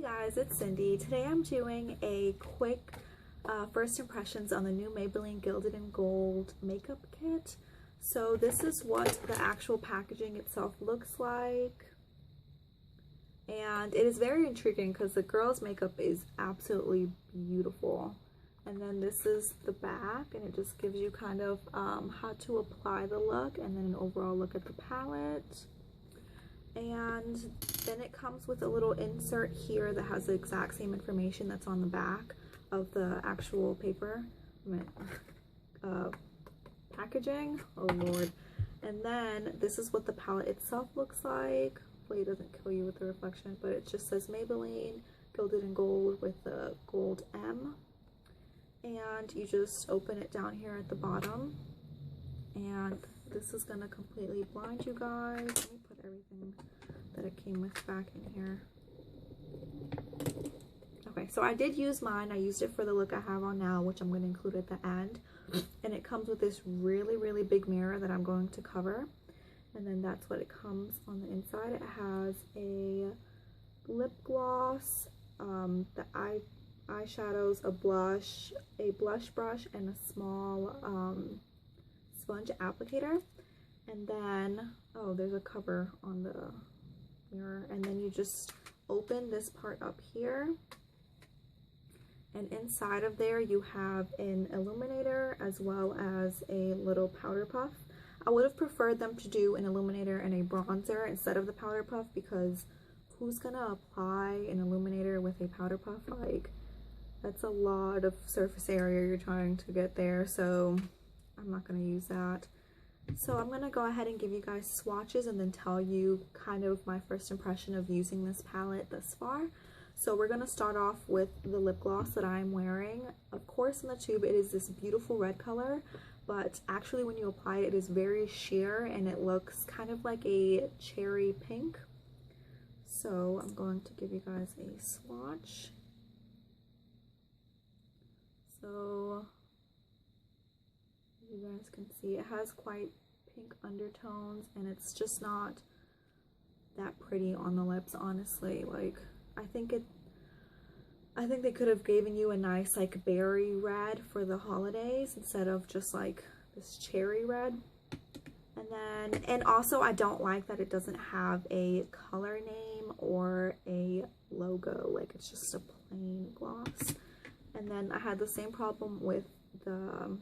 guys, it's Cindy. Today I'm doing a quick first impressions on the new Maybelline Gilded and Gold makeup kit. So this is what the actual packaging itself looks like. And it is very intriguing because the girl's makeup is absolutely beautiful. And then this is the back, and it just gives you kind of how to apply the look and then an overall look at the palette. And then it comes with a little insert here that has the exact same information that's on the back of the actual paper packaging. Oh lord. And then this is what the palette itself looks like. Hopefully it doesn't kill you with the reflection, but it just says Maybelline Gilded and Gold with the gold M. And you just open it down here at the bottom, and this is gonna completely blind you guys. Let me put everything that it came with back in here. Okay, so I did use mine. I used it for the look I have on now, which I'm going to include at the end. And it comes with this really big mirror that I'm going to cover. And then that's what it comes on the inside. It has a lip gloss, the eyeshadows, a blush brush, and a small sponge applicator. And then, oh, there's a cover on the mirror. And then you just open this part up here. And inside of there, you have an illuminator as well as a little powder puff. I would have preferred them to do an illuminator and a bronzer instead of the powder puff, because who's gonna apply an illuminator with a powder puff? Like, that's a lot of surface area you're trying to get there, so I'm not gonna use that. So I'm gonna go ahead and give you guys swatches and then tell you kind of my first impression of using this palette thus far. So we're gonna start off with the lip gloss that I'm wearing. Of course, in the tube it is this beautiful red color, but actually when you apply it, it is very sheer and it looks kind of like a cherry pink. So I'm going to give you guys a swatch. So you guys can see it has quite pink undertones, and it's just not that pretty on the lips, honestly. Like, I think they could have given you a nice like berry red for the holidays instead of just like this cherry red. And also I don't like that it doesn't have a color name or a logo, like it's just a plain gloss. And then I had the same problem with the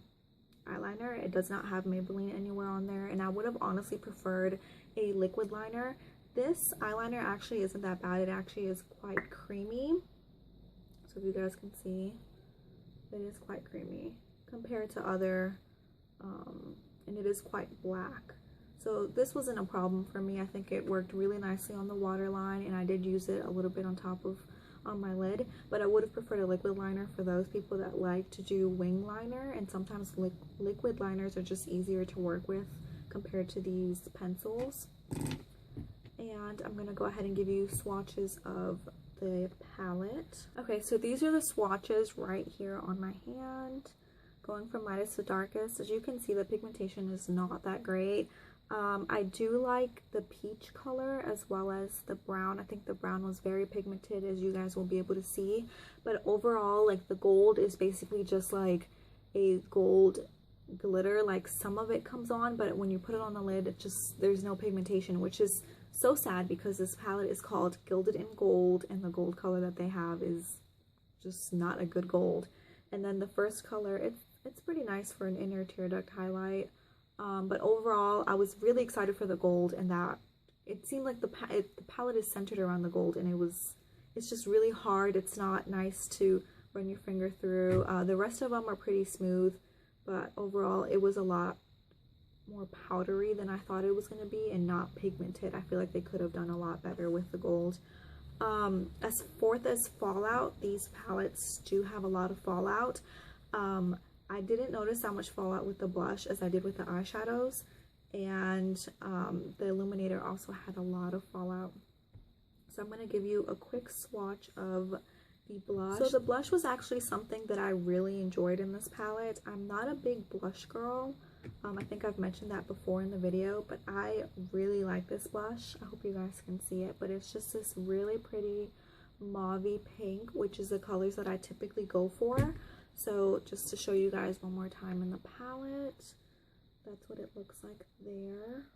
eyeliner. It does not have Maybelline anywhere on there, and I would have honestly preferred a liquid liner. This eyeliner actually isn't that bad. It actually is quite creamy. So if you guys can see, it is quite creamy compared to other, and it is quite black. So this wasn't a problem for me. I think it worked really nicely on the waterline, and I did use it a little bit on top of on my lid, but I would have preferred a liquid liner for those people that like to do wing liner, and sometimes liquid liners are just easier to work with compared to these pencils. And I'm gonna go ahead and give you swatches of the palette. Okay, so these are the swatches right here on my hand, going from lightest to darkest. As you can see, the pigmentation is not that great. I do like the peach color as well as the brown. I think the brown was very pigmented, as you guys will be able to see. But overall, like, the gold is basically just like a gold glitter. Like, some of it comes on, but when you put it on the lid, it just, there's no pigmentation, which is so sad because this palette is called Gilded in Gold, and the gold color that they have is just not a good gold. And then the first color, it's pretty nice for an inner tear duct highlight. But overall, I was really excited for the gold, and that it seemed like the palette is centered around the gold, and it's just really hard. It's not nice to run your finger through. The rest of them are pretty smooth, but overall it was a lot more powdery than I thought it was going to be, and not pigmented. I feel like they could have done a lot better with the gold. As fallout, these palettes do have a lot of fallout. I didn't notice that much fallout with the blush as I did with the eyeshadows, and the illuminator also had a lot of fallout. So I'm going to give you a quick swatch of the blush. So the blush was actually something that I really enjoyed in this palette. I'm not a big blush girl. I think I've mentioned that before in the video, but I really like this blush. I hope you guys can see it, but it's just this really pretty mauvey pink, which is the colors that I typically go for. So just to show you guys one more time in the palette, that's what it looks like there.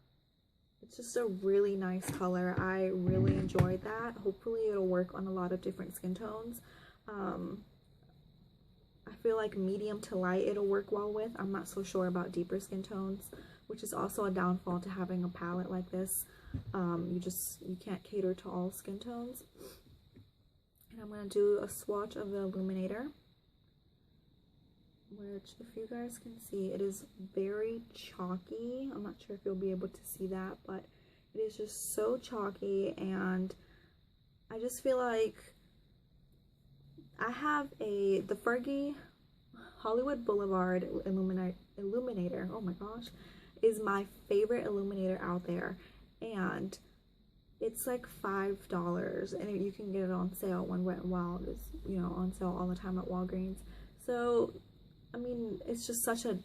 It's just a really nice color. I really enjoyed that. Hopefully it'll work on a lot of different skin tones. I feel like medium to light it'll work well with. I'm not so sure about deeper skin tones, which is also a downfall to having a palette like this. You can't cater to all skin tones. And I'm going to do a swatch of the illuminator, which, if you guys can see, it is very chalky. I'm not sure if you'll be able to see that, but it is just so chalky, and I just feel like I have the Fergie Hollywood Boulevard illuminator. Oh my gosh, is my favorite illuminator out there, and it's like $5, and you can get it on sale when Wet n Wild is, you know, on sale all the time at Walgreens. So I mean, it's just such a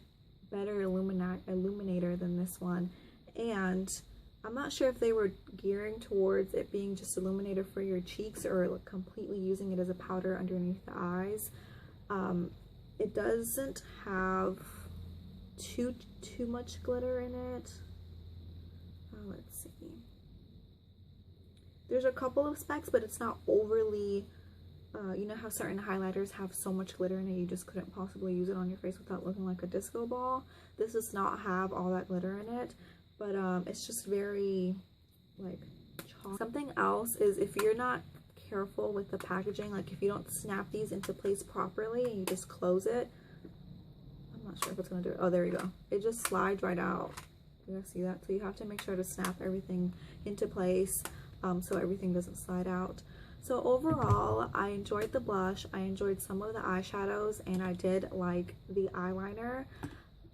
better illuminator than this one, and I'm not sure if they were gearing towards it being just illuminator for your cheeks or like completely using it as a powder underneath the eyes. It doesn't have too much glitter in it. Let's see. There's a couple of specks, but it's not overly, you know how certain highlighters have so much glitter in it you just couldn't possibly use it on your face without looking like a disco ball. This does not have all that glitter in it, but it's just very like chalky. Something else is, if you're not careful with the packaging, like if you don't snap these into place properly and you just close it, I'm not sure if it's gonna do it. Oh, there you go. It just slides right out. You guys see that? So you have to make sure to snap everything into place so everything doesn't slide out. So overall, I enjoyed the blush, I enjoyed some of the eyeshadows, and I did like the eyeliner.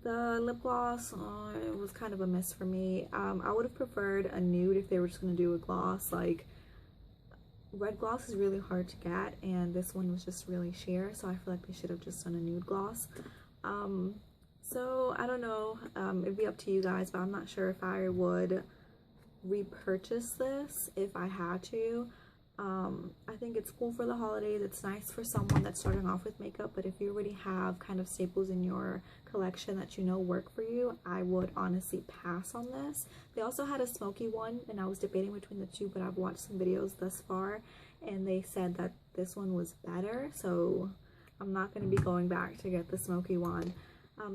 The lip gloss, it was kind of a miss for me. I would have preferred a nude if they were just going to do a gloss. Like, red gloss is really hard to get, and this one was just really sheer, so I feel like they should have just done a nude gloss. So I don't know, it'd be up to you guys, but I'm not sure if I would repurchase this if I had to. I think it's cool for the holidays. It's nice for someone that's starting off with makeup, but if you already have kind of staples in your collection that you know work for you, I would honestly pass on this. They also had a smoky one, and I was debating between the two, but I've watched some videos thus far, and they said that this one was better, so I'm not going to be going back to get the smoky one.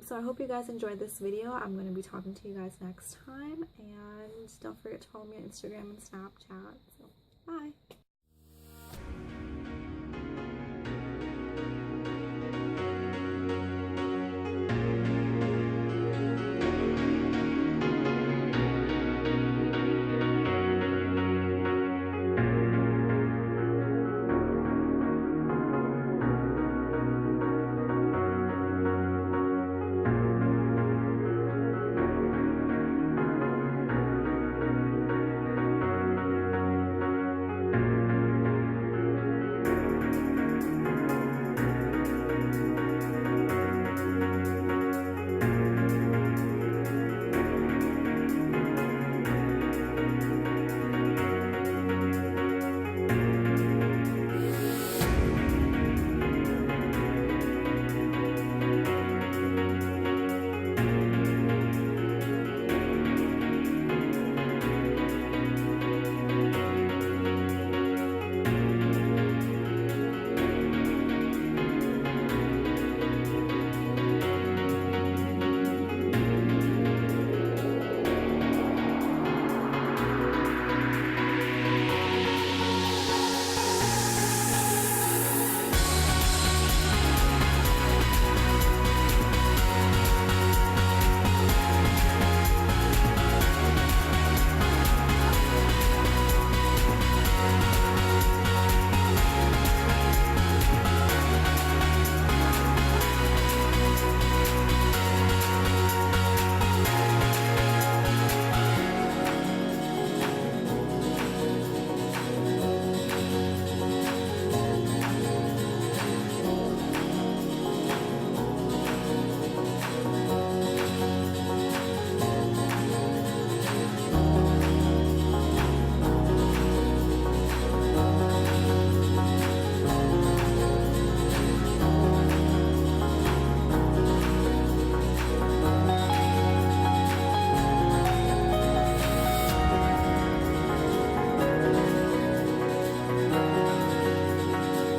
So I hope you guys enjoyed this video. I'm going to be talking to you guys next time, and don't forget to follow me on Instagram and Snapchat. So, bye!